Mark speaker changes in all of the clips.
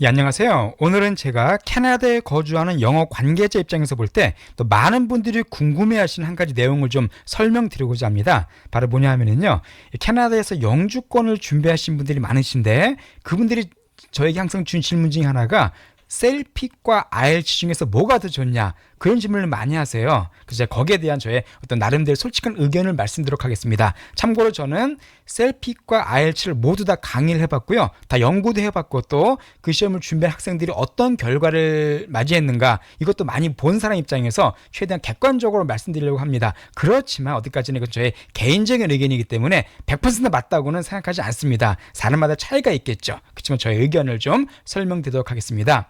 Speaker 1: 예, 안녕하세요. 오늘은 제가 캐나다에 거주하는 영어 관계자 입장에서 볼 때 또 많은 분들이 궁금해하시는 한 가지 내용을 좀 설명드리고자 합니다. 바로 뭐냐 하면요, 캐나다에서 영주권을 준비하신 분들이 많으신데 그분들이 저에게 항상 준 질문 중에 하나가 셀픽과 IELTS 중에서 뭐가 더 좋냐, 그런 질문을 많이 하세요. 그래서 제가 거기에 대한 저의 어떤 나름대로 솔직한 의견을 말씀드리도록 하겠습니다. 참고로 저는 셀픽과 IELTS를 모두 다 강의를 해봤고요, 다 연구도 해봤고, 또 그 시험을 준비한 학생들이 어떤 결과를 맞이했는가, 이것도 많이 본 사람 입장에서 최대한 객관적으로 말씀드리려고 합니다. 그렇지만 어디까지나 이건 저의 개인적인 의견이기 때문에 100% 맞다고는 생각하지 않습니다. 사람마다 차이가 있겠죠. 그렇지만 저의 의견을 좀 설명드리도록 하겠습니다.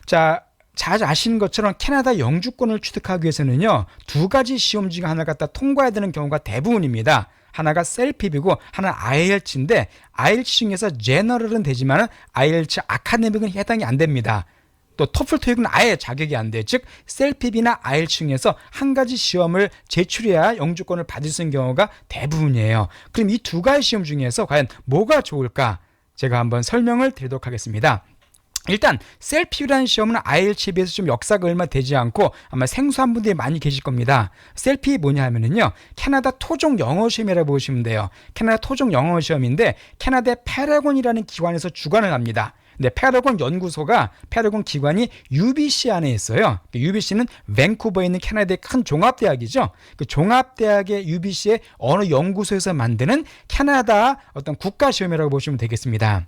Speaker 1: 자, 잘 아시는 것처럼 캐나다 영주권을 취득하기 위해서는요, 두 가지 시험 중에 하나를 갖다 통과해야 되는 경우가 대부분입니다. 하나가 셀픽이고 하나는 IELTS인데, IELTS 중에서 제너럴은 되지만 IELTS 아카데믹은 해당이 안 됩니다. 또 토플 토익은 아예 자격이 안 돼요. 즉 셀픽이나 IELTS 중에서 한 가지 시험을 제출해야 영주권을 받을 수 있는 경우가 대부분이에요. 그럼 이 두 가지 시험 중에서 과연 뭐가 좋을까, 제가 한번 설명을 드리도록 하겠습니다. 일단 셀픽이라는 시험은 IELTS에 비해서 좀 역사가 얼마 되지 않고 아마 생소한 분들이 많이 계실 겁니다. 셀픽이 뭐냐 하면은요, 캐나다 토종 영어 시험이라고 보시면 돼요. 캐나다 토종 영어 시험인데 캐나다의 패러곤이라는 기관에서 주관을 합니다. 근데 패러곤 연구소가, 패러곤 기관이 UBC 안에 있어요. UBC는 밴쿠버에 있는 캐나다의 큰 종합대학이죠. 그 종합대학의 UBC의 어느 연구소에서 만드는 캐나다 어떤 국가시험이라고 보시면 되겠습니다.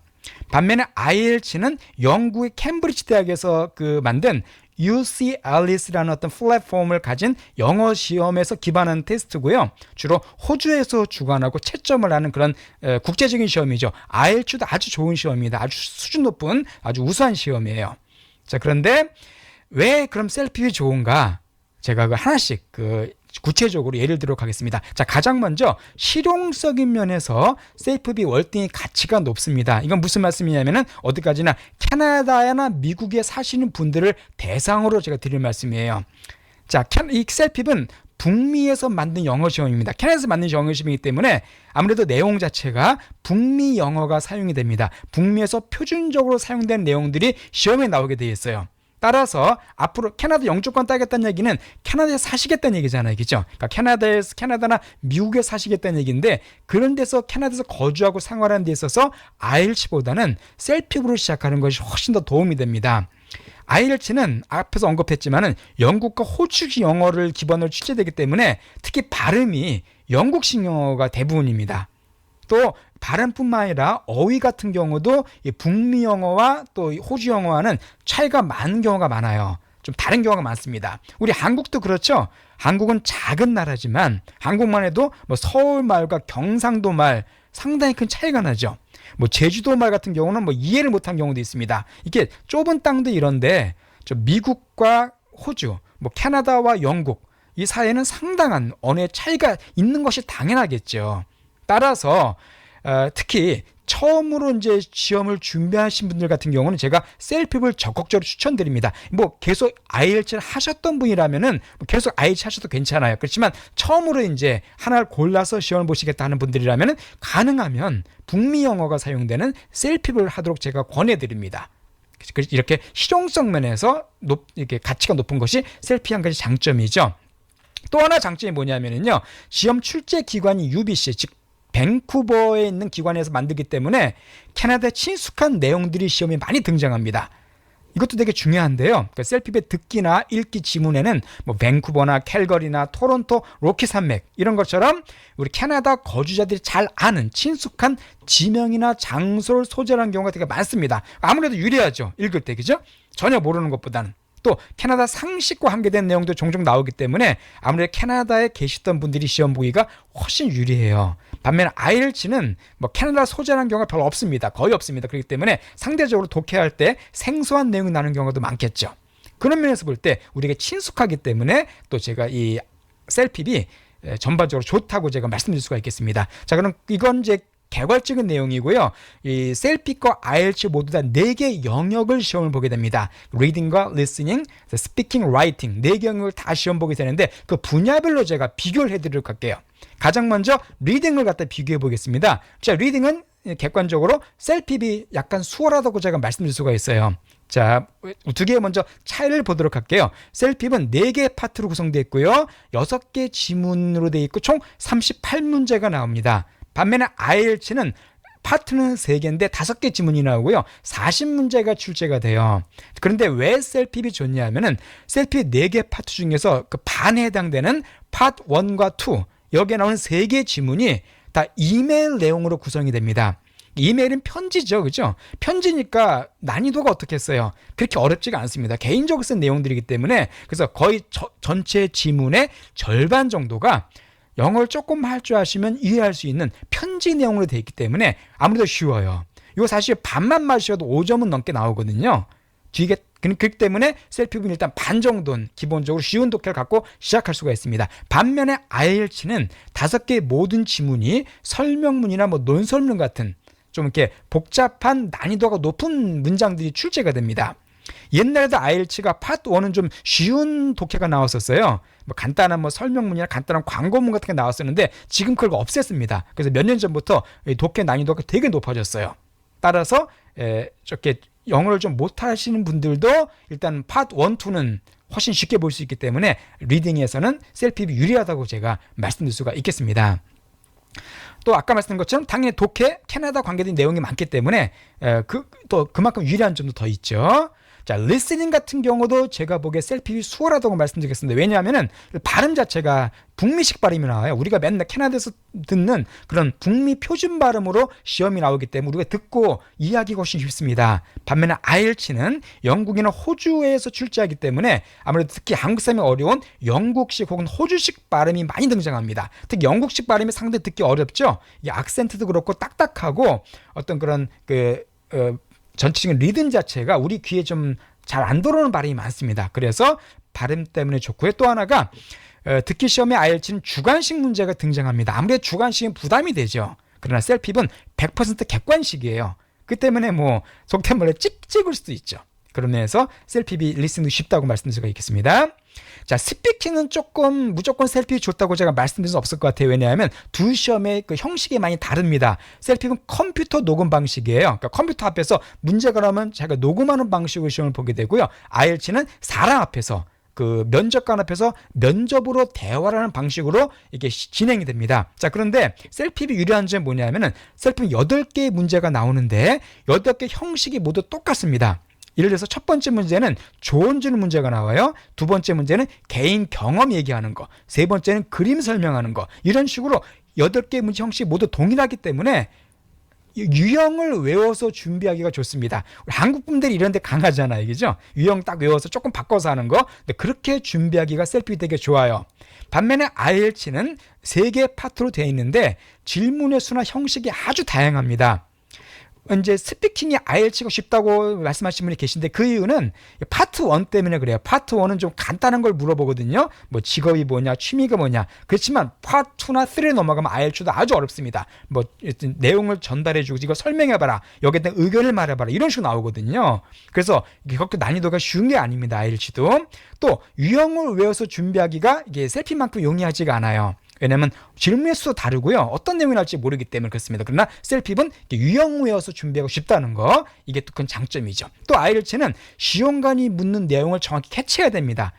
Speaker 1: 반면에 IELTS는 영국의 캠브리지 대학에서 만든 UC 앨리스라는 어떤 플랫폼을 가진 영어 시험에서 기반한 테스트고요. 주로 호주에서 주관하고 채점을 하는 그런 국제적인 시험이죠. IELTS도 아주 좋은 시험입니다. 아주 수준 높은 아주 우수한 시험이에요. 자, 그런데 왜 그럼 셀픽이 좋은가? 제가 하나씩 구체적으로 예를 들도록 하겠습니다. 자, 가장 먼저 실용적인 면에서 셀픽이 월등히 가치가 높습니다. 이건 무슨 말씀이냐면은 어디까지나 캐나다나 미국에 사시는 분들을 대상으로 제가 드릴 말씀이에요. 자, 이 셀픽은 북미에서 만든 영어 시험입니다. 캐나다에서 만든 영어 시험이기 때문에 아무래도 내용 자체가 북미 영어가 사용이 됩니다. 북미에서 표준적으로 사용된 내용들이 시험에 나오게 되어 있어요. 따라서 앞으로 캐나다 영주권 따겠다는 얘기는 캐나다에 사시겠다는 얘기잖아요. 그죠? 그러니까 캐나다나 미국에 사시겠다는 얘기인데, 그런 데서 캐나다에서 거주하고 생활하는 데 있어서 IELTS보다는 셀픽으로 시작하는 것이 훨씬 더 도움이 됩니다. IELTS는 앞에서 언급했지만은 영국과 호주식 영어를 기반으로 출제되기 때문에 특히 발음이 영국식 영어가 대부분입니다. 또 발음뿐만 아니라 어휘 같은 경우도 북미 영어와 또 호주 영어와는 차이가 많은 경우가 많아요. 좀 다른 경우가 많습니다. 우리 한국도 그렇죠. 한국은 작은 나라지만 한국만 해도 서울 말과 경상도 말 상당히 큰 차이가 나죠. 제주도 말 같은 경우는 이해를 못한 경우도 있습니다. 이게 좁은 땅도 이런데 미국과 호주, 캐나다와 영국, 이 사이에는 상당한 언어의 차이가 있는 것이 당연하겠죠. 따라서 특히 처음으로 이제 시험을 준비하신 분들 같은 경우는 제가 셀픽을 적극적으로 추천드립니다. 계속 IELTS를 하셨던 분이라면은 계속 IELTS 하셔도 괜찮아요. 그렇지만 처음으로 이제 하나를 골라서 시험을 보시겠다 하는 분들이라면은 가능하면 북미 영어가 사용되는 셀픽을 하도록 제가 권해드립니다. 이렇게 실용성 면에서 이렇게 가치가 높은 것이 셀픽 한 가지 장점이죠. 또 하나 장점이 뭐냐면요, 시험 출제 기관이 UBC, 즉 밴쿠버에 있는 기관에서 만들기 때문에 캐나다에 친숙한 내용들이 시험에 많이 등장합니다. 이것도 되게 중요한데요. 셀픽의 듣기나 읽기 지문에는 밴쿠버나 캘거리나 토론토, 로키 산맥 이런 것처럼 우리 캐나다 거주자들이 잘 아는 친숙한 지명이나 장소를 소재하는 경우가 되게 많습니다. 아무래도 유리하죠, 읽을 때. 그죠? 전혀 모르는 것보다는. 또 캐나다 상식과 관계된 내용도 종종 나오기 때문에 아무래도 캐나다에 계시던 분들이 시험 보기가 훨씬 유리해요. 반면 IELTS는 캐나다 소재라는 경우가 별로 없습니다. 거의 없습니다. 그렇기 때문에 상대적으로 독해할 때 생소한 내용이 나는 경우도 많겠죠. 그런 면에서 볼 때 우리가 친숙하기 때문에 또 제가 이 셀픽이 전반적으로 좋다고 제가 말씀드릴 수가 있겠습니다. 자, 그럼 이건 이제 개괄적인 내용이고요. 이 셀픽과 IELTS 모두 다 4개 영역을 시험을 보게 됩니다. 리딩과 리스닝, 스피킹, 라이팅 4개 영역을 다 시험 보게 되는데 그 분야별로 제가 비교를 해드리도록 할게요. 가장 먼저 리딩을 갖다 비교해 보겠습니다. 자, 리딩은 객관적으로 셀핍이 약간 수월하다고 제가 말씀드릴 수가 있어요. 자, 두 개 먼저 차이를 보도록 할게요. 셀핍은 4개 파트로 구성되어 있고요. 6개 지문으로 되어 있고 총 38문제가 나옵니다. 반면에 IELTS는 파트는 3개인데 5개 지문이 나오고요. 40문제가 출제가 돼요. 그런데 왜 셀핍이 좋냐면은 셀핍 4개 파트 중에서 그 반에 해당되는 파트 1과 2 여기에 나오는 3개 지문이 다 이메일 내용으로 구성이 됩니다. 이메일은 편지죠, 그죠? 편지니까 난이도가 어떻겠어요? 그렇게 어렵지가 않습니다. 개인적으로 쓴 내용들이기 때문에 그래서 거의 전체 지문의 절반 정도가 영어를 조금 할 줄 아시면 이해할 수 있는 편지 내용으로 되어 있기 때문에 아무래도 쉬워요. 이거 사실 반만 마셔도 5점은 넘게 나오거든요. 그렇기 때문에 셀핍은 일단 반 정도는 기본적으로 쉬운 독해를 갖고 시작할 수가 있습니다. 반면에 IELTS는 5개의 모든 지문이 설명문이나 뭐 논설문 같은 좀 이렇게 복잡한 난이도가 높은 문장들이 출제가 됩니다. 옛날에도 IELTS가 파트 1은 좀 쉬운 독해가 나왔었어요. 뭐 간단한 뭐 설명문이나 간단한 광고문 같은 게 나왔었는데 지금 그걸 없앴습니다. 그래서 몇 년 전부터 독해 난이도가 되게 높아졌어요. 따라서 저렇게 영어를 좀 못하시는 분들도 일단 파트 1, 2는 훨씬 쉽게 볼 수 있기 때문에 리딩에서는 셀핍이 유리하다고 제가 말씀드릴 수가 있겠습니다. 또 아까 말씀드린 것처럼 당연히 독해, 캐나다 관계된 내용이 많기 때문에 또 그만큼 유리한 점도 더 있죠. 자, 리스닝 같은 경우도 제가 보기에 셀핍이 수월하다고 말씀드리겠습니다. 왜냐하면은 발음 자체가 북미식 발음이 나와요. 우리가 맨날 캐나다에서 듣는 그런 북미 표준 발음으로 시험이 나오기 때문에 우리가 듣고 이해하기가 훨씬 쉽습니다. 반면에 IELTS는 영국이나 호주에서 출제하기 때문에 아무래도 특히 한국 사람이 어려운 영국식 혹은 호주식 발음이 많이 등장합니다. 특히 영국식 발음이 상당히 듣기 어렵죠. 이 악센트도 그렇고 딱딱하고 어떤 그런 전체적인 리듬 자체가 우리 귀에 좀 잘 안 들어오는 발음이 많습니다. 그래서 발음 때문에 좋고요. 또 하나가 듣기 시험에 IELTS는 주관식 문제가 등장합니다. 아무래도 주관식은 부담이 되죠. 그러나 셀핍은 100% 객관식이에요. 그 때문에 뭐 속된 말로 찍을 수도 있죠. 그런 면에서 셀핍이 리스닝도 쉽다고 말씀드릴 수가 있겠습니다. 자, 스피킹은 조금 무조건 셀핍이 좋다고 제가 말씀드릴 수 없을 것 같아요. 왜냐하면 두 시험의 그 형식이 많이 다릅니다. 셀핍은 컴퓨터 녹음 방식이에요. 그러니까 컴퓨터 앞에서 문제가 나오면 제가 녹음하는 방식으로 시험을 보게 되고요. IELTS는 사람 앞에서 그 면접관 앞에서 면접으로 대화를 하는 방식으로 이게 진행이 됩니다. 자, 그런데 셀핍이 유리한 점은 뭐냐면은 셀핍은 8개의 문제가 나오는데 8개 형식이 모두 똑같습니다. 예를 들어서 첫 번째 문제는 조언 주는 문제가 나와요. 두 번째 문제는 개인 경험 얘기하는 거. 세 번째는 그림 설명하는 거. 이런 식으로 8개의 문제 형식이 모두 동일하기 때문에 유형을 외워서 준비하기가 좋습니다. 우리 한국 분들이 이런 데 강하잖아요. 그죠? 유형 딱 외워서 조금 바꿔서 하는 거. 근데 그렇게 준비하기가 셀핍이 되게 좋아요. 반면에 IELTS는 3개 파트로 되어 있는데 질문의 수나 형식이 아주 다양합니다. 이제 스피킹이 IELTS가 쉽다고 말씀하시는 분이 계신데 그 이유는 파트 1 때문에 그래요. 파트 1은 좀 간단한 걸 물어보거든요. 뭐 직업이 뭐냐, 취미가 뭐냐. 그렇지만 파트 2나 3를 넘어가면 IELTS도 아주 어렵습니다. 뭐 내용을 전달해주고 이거 설명해봐라. 여기에 대한 의견을 말해봐라. 이런 식으로 나오거든요. 그래서 그렇게 난이도가 쉬운 게 아닙니다. IELTS도. 또 유형을 외워서 준비하기가 이게 셀핍만큼 용이하지가 않아요. 왜냐하면 질문의 수도 다르고요. 어떤 내용이 나올지 모르기 때문에 그렇습니다. 그러나 셀핍은 유형 외워서 준비하고 쉽다는 거, 이게 또 큰 장점이죠. 또 IELTS는 시험관이 묻는 내용을 정확히 캐치해야 됩니다.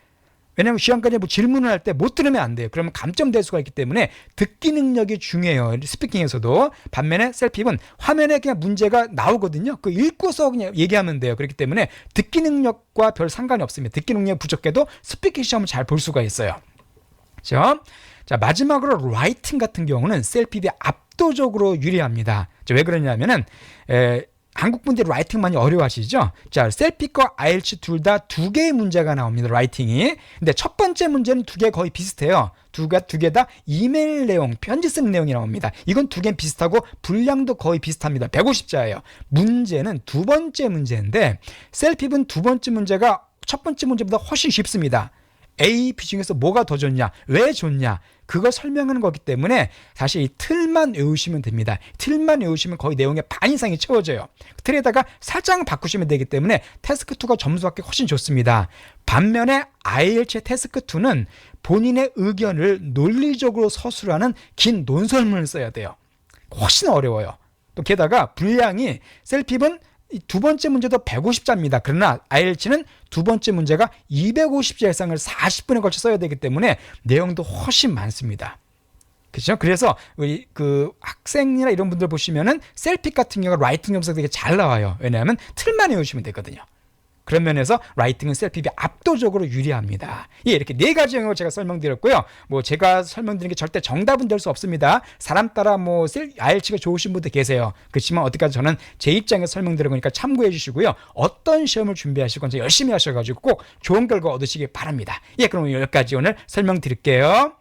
Speaker 1: 왜냐하면 시험관이 뭐 질문을 할 때 못 들으면 안 돼요. 그러면 감점될 수가 있기 때문에 듣기 능력이 중요해요. 스피킹에서도. 반면에 셀핍은 화면에 그냥 문제가 나오거든요. 그 읽고서 그냥 얘기하면 돼요. 그렇기 때문에 듣기 능력과 별 상관이 없습니다. 듣기 능력이 부족해도 스피킹 시험을 잘 볼 수가 있어요. 그렇죠? 자, 마지막으로 라이팅 같은 경우는 셀핍이 압도적으로 유리합니다. 왜 그러냐면은 한국 분들이 라이팅 많이 어려워하시죠? 자, 셀핍과 IELTS 둘 다 2개의 문제가 나옵니다. 라이팅이. 근데 첫 번째 문제는 2개 거의 비슷해요. 두 개 다 이메일 내용, 편지 쓰는 내용이 나옵니다. 이건 2개는 비슷하고 분량도 거의 비슷합니다. 150자예요. 문제는 두 번째 문제인데 셀핍은 두 번째 문제가 첫 번째 문제보다 훨씬 쉽습니다. A, B 중에서 뭐가 더 좋냐? 왜 좋냐? 그걸 설명하는 거기 때문에 사실 이 틀만 외우시면 됩니다. 틀만 외우시면 거의 내용의 반 이상이 채워져요. 틀에다가 살짝 바꾸시면 되기 때문에 태스크2가 점수 받기 훨씬 좋습니다. 반면에 IELTS 태스크2는 본인의 의견을 논리적으로 서술하는 긴 논설문을 써야 돼요. 훨씬 어려워요. 또 게다가 분량이 셀핍은 두 번째 문제도 150자입니다. 그러나 IELTS는 두 번째 문제가 250자 이상을 40분에 걸쳐 써야 되기 때문에 내용도 훨씬 많습니다. 그렇죠? 그래서 우리 그 학생이나 이런 분들 보시면은 셀핍 같은 경우가 라이팅 점수가 되게 잘 나와요. 왜냐하면 틀만 외우시면 되거든요. 그런 면에서 라이팅은 셀핍이 압도적으로 유리합니다. 예, 이렇게 네 가지 영역을 제가 설명드렸고요. 뭐 제가 설명드린 게 절대 정답은 될 수 없습니다. 사람 따라 뭐 IELTS가 좋으신 분도 계세요. 그렇지만 어디까지 저는 제 입장에서 설명드린 거니까 참고해 주시고요. 어떤 시험을 준비하실 건지 열심히 하셔가지고 꼭 좋은 결과 얻으시기 바랍니다. 예, 그럼 여기까지 오늘 설명드릴게요.